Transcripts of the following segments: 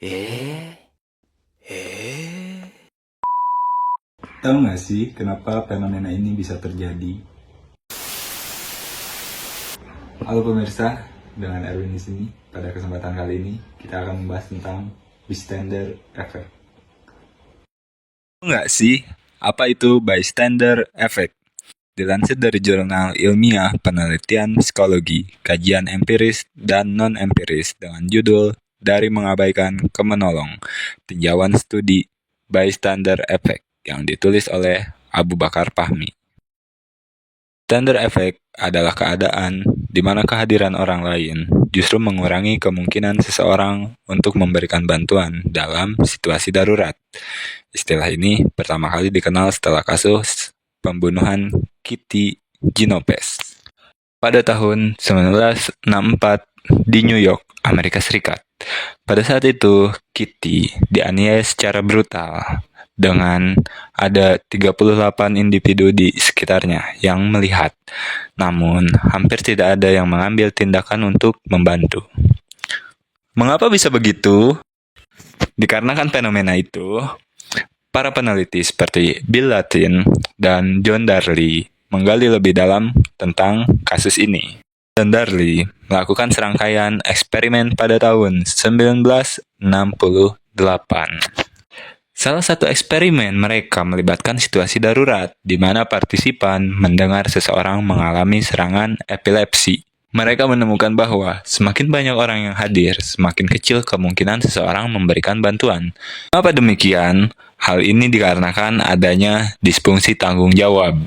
Eh, eh. Tahu nggak sih kenapa fenomena ini bisa terjadi? Halo pemirsa, dengan Erwin di sini. Pada kesempatan kali ini kita akan membahas tentang bystander effect. Tahu nggak sih apa itu bystander effect? Dilansir dari jurnal ilmiah penelitian psikologi, kajian empiris dan non-empiris dengan judul Dari Mengabaikan ke Menolong, tinjauan studi bystander effect yang ditulis oleh Abu Bakar Fahmi. Bystander effect adalah keadaan di mana kehadiran orang lain justru mengurangi kemungkinan seseorang untuk memberikan bantuan dalam situasi darurat. Istilah ini pertama kali dikenal setelah kasus pembunuhan Kitty Genovese pada tahun 1964 di New York, Amerika Serikat. Pada saat itu, Kitty dianiaya secara brutal dengan ada 38 individu di sekitarnya yang melihat. Namun, hampir tidak ada yang mengambil tindakan untuk membantu. Mengapa bisa begitu? Dikarenakan fenomena itu, para peneliti seperti Bill Latin dan John Darley menggali lebih dalam tentang kasus ini. John Darley melakukan serangkaian eksperimen pada tahun 1968. Salah satu eksperimen mereka melibatkan situasi darurat, di mana partisipan mendengar seseorang mengalami serangan epilepsi. Mereka menemukan bahwa semakin banyak orang yang hadir, semakin kecil kemungkinan seseorang memberikan bantuan. Mengapa demikian? Hal ini dikarenakan adanya disfungsi tanggung jawab,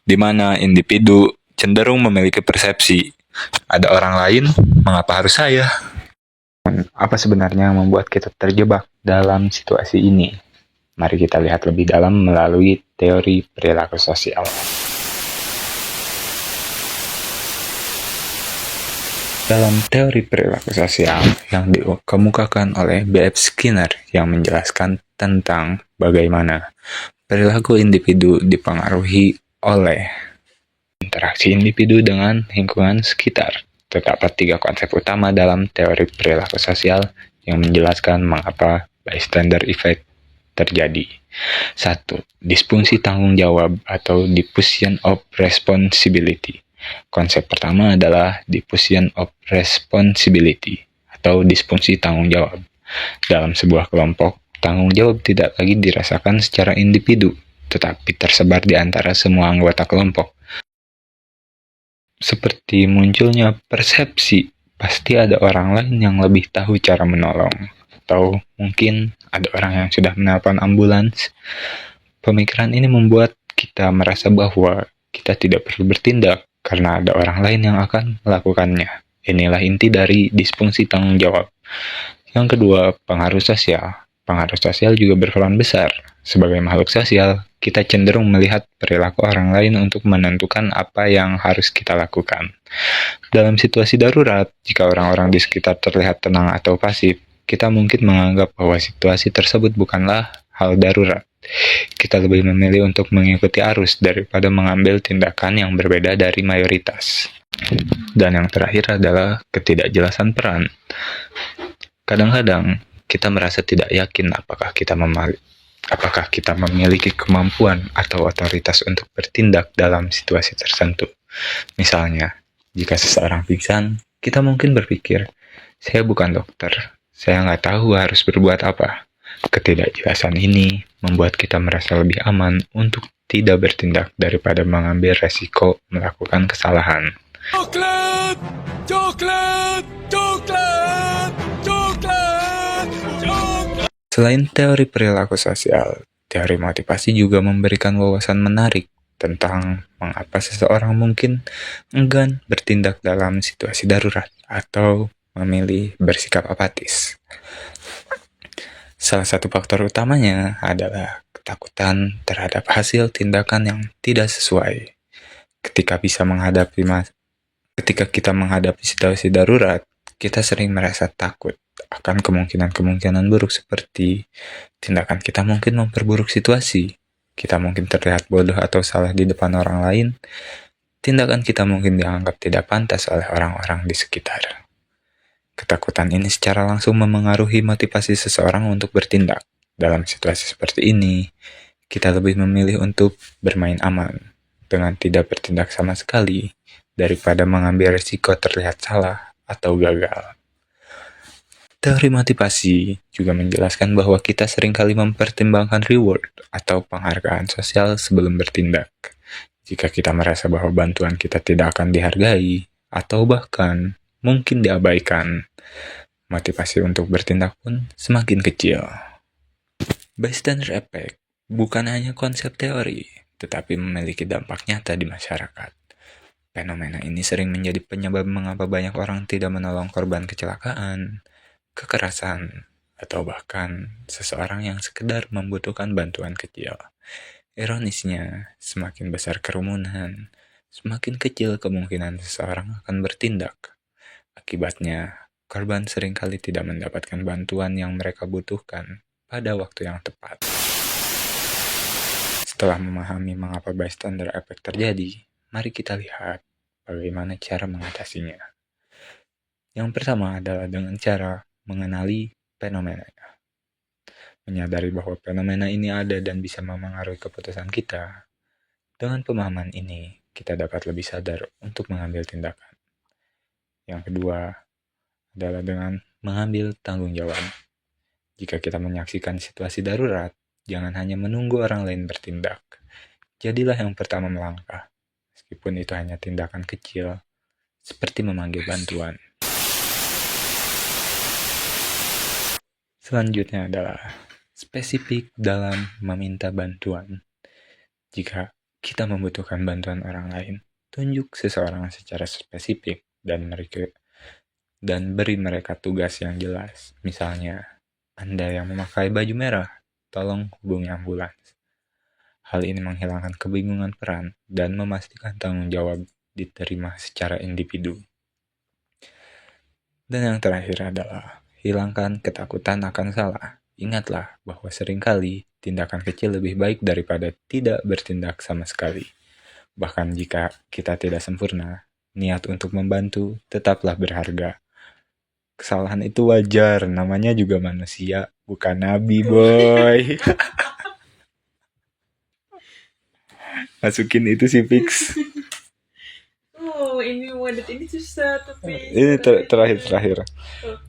di mana individu cenderung memiliki persepsi, ada orang lain, mengapa harus saya? Apa sebenarnya yang membuat kita terjebak dalam situasi ini? Mari kita lihat lebih dalam melalui teori perilaku sosial. Dalam teori perilaku sosial yang dikemukakan oleh B.F. Skinner yang menjelaskan tentang bagaimana perilaku individu dipengaruhi oleh interaksi individu dengan lingkungan sekitar. Terdapat 3 konsep utama dalam teori perilaku sosial yang menjelaskan mengapa bystander effect terjadi. 1. Disfungsi tanggung jawab atau diffusion of responsibility. Konsep pertama adalah diffusion of responsibility atau disfungsi tanggung jawab. Dalam sebuah kelompok, tanggung jawab tidak lagi dirasakan secara individu, tetapi tersebar di antara semua anggota kelompok. Seperti munculnya persepsi, pasti ada orang lain yang lebih tahu cara menolong. Atau mungkin ada orang yang sudah menelpon ambulans. Pemikiran ini membuat kita merasa bahwa kita tidak perlu bertindak karena ada orang lain yang akan melakukannya. Inilah inti dari disfungsi tanggung jawab. Yang kedua, pengaruh sosial. Pengaruh sosial juga berperan besar. Sebagai makhluk sosial, kita cenderung melihat perilaku orang lain untuk menentukan apa yang harus kita lakukan. Dalam situasi darurat, jika orang-orang di sekitar terlihat tenang atau pasif, kita mungkin menganggap bahwa situasi tersebut bukanlah hal darurat. Kita lebih memilih untuk mengikuti arus daripada mengambil tindakan yang berbeda dari mayoritas. Dan yang terakhir adalah ketidakjelasan peran. Kadang-kadang kita merasa tidak yakin apakah kita memiliki kemampuan atau otoritas untuk bertindak dalam situasi tertentu. Misalnya, jika seseorang pingsan, kita mungkin berpikir, saya bukan dokter, saya nggak tahu harus berbuat apa. Ketidakjelasan ini membuat kita merasa lebih aman untuk tidak bertindak daripada mengambil resiko melakukan kesalahan. Coklat! Coklat! Coklat! Coklat! Coklat! Selain teori perilaku sosial, teori motivasi juga memberikan wawasan menarik tentang mengapa seseorang mungkin enggan bertindak dalam situasi darurat atau memilih bersikap apatis. Salah satu faktor utamanya adalah ketakutan terhadap hasil tindakan yang tidak sesuai. Ketika kita menghadapi situasi darurat, kita sering merasa takut akan kemungkinan-kemungkinan buruk seperti tindakan kita mungkin memperburuk situasi, kita mungkin terlihat bodoh atau salah di depan orang lain, tindakan kita mungkin dianggap tidak pantas oleh orang-orang di sekitar. Ketakutan ini secara langsung memengaruhi motivasi seseorang untuk bertindak. Dalam situasi seperti ini, kita lebih memilih untuk bermain aman dengan tidak bertindak sama sekali daripada mengambil risiko terlihat salah atau gagal. Teori motivasi juga menjelaskan bahwa kita seringkali mempertimbangkan reward atau penghargaan sosial sebelum bertindak. Jika kita merasa bahwa bantuan kita tidak akan dihargai atau bahkan mungkin diabaikan, motivasi untuk bertindak pun semakin kecil. Bystander effect bukan hanya konsep teori, tetapi memiliki dampak nyata di masyarakat. Fenomena ini sering menjadi penyebab mengapa banyak orang tidak menolong korban kecelakaan, kekerasan, atau bahkan seseorang yang sekedar membutuhkan bantuan kecil. Ironisnya, semakin besar kerumunan, semakin kecil kemungkinan seseorang akan bertindak. Akibatnya, korban seringkali tidak mendapatkan bantuan yang mereka butuhkan pada waktu yang tepat. Setelah memahami mengapa bystander effect terjadi, mari kita lihat bagaimana cara mengatasinya. Yang pertama adalah dengan cara mengenali fenomenanya. Menyadari bahwa fenomena ini ada dan bisa memengaruhi keputusan kita. Dengan pemahaman ini, kita dapat lebih sadar untuk mengambil tindakan. Yang kedua adalah dengan mengambil tanggung jawab. Jika kita menyaksikan situasi darurat, jangan hanya menunggu orang lain bertindak. Jadilah yang pertama melangkah, meskipun itu hanya tindakan kecil, seperti memanggil bantuan. Selanjutnya adalah spesifik dalam meminta bantuan. Jika kita membutuhkan bantuan orang lain, tunjuk seseorang secara spesifik dan beri mereka tugas yang jelas. Misalnya, Anda yang memakai baju merah, tolong hubungi ambulans. Hal ini menghilangkan kebingungan peran dan memastikan tanggung jawab diterima secara individu. Dan yang terakhir adalah hilangkan ketakutan akan salah. Ingatlah bahwa seringkali tindakan kecil lebih baik daripada tidak bertindak sama sekali. Bahkan jika kita tidak sempurna, niat untuk membantu tetaplah berharga. Kesalahan itu wajar, namanya juga manusia, bukan nabi, boy. Masukin itu sih fix. Oh, ini wadah ini susah tapi Ini terakhir.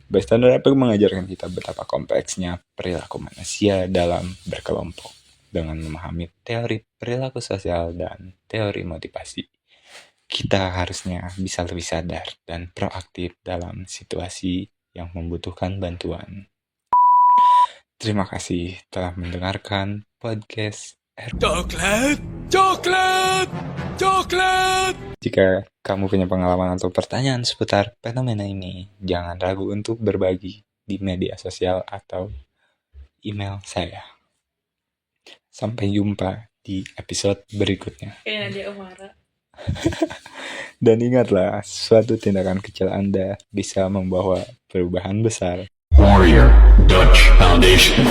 Bystander effect mengajarkan kita betapa kompleksnya perilaku manusia dalam berkelompok. Dengan memahami teori perilaku sosial dan teori motivasi, kita harusnya bisa lebih sadar dan proaktif dalam situasi yang membutuhkan bantuan. Terima kasih telah mendengarkan podcast Coklat, coklat, coklat. Jika kamu punya pengalaman atau pertanyaan seputar fenomena ini, jangan ragu untuk berbagi di media sosial atau email saya. Sampai jumpa di episode berikutnya. kayak Nadia Umara. Dan ingatlah, suatu tindakan kecil Anda bisa membawa perubahan besar. Warrior Dutch Foundation.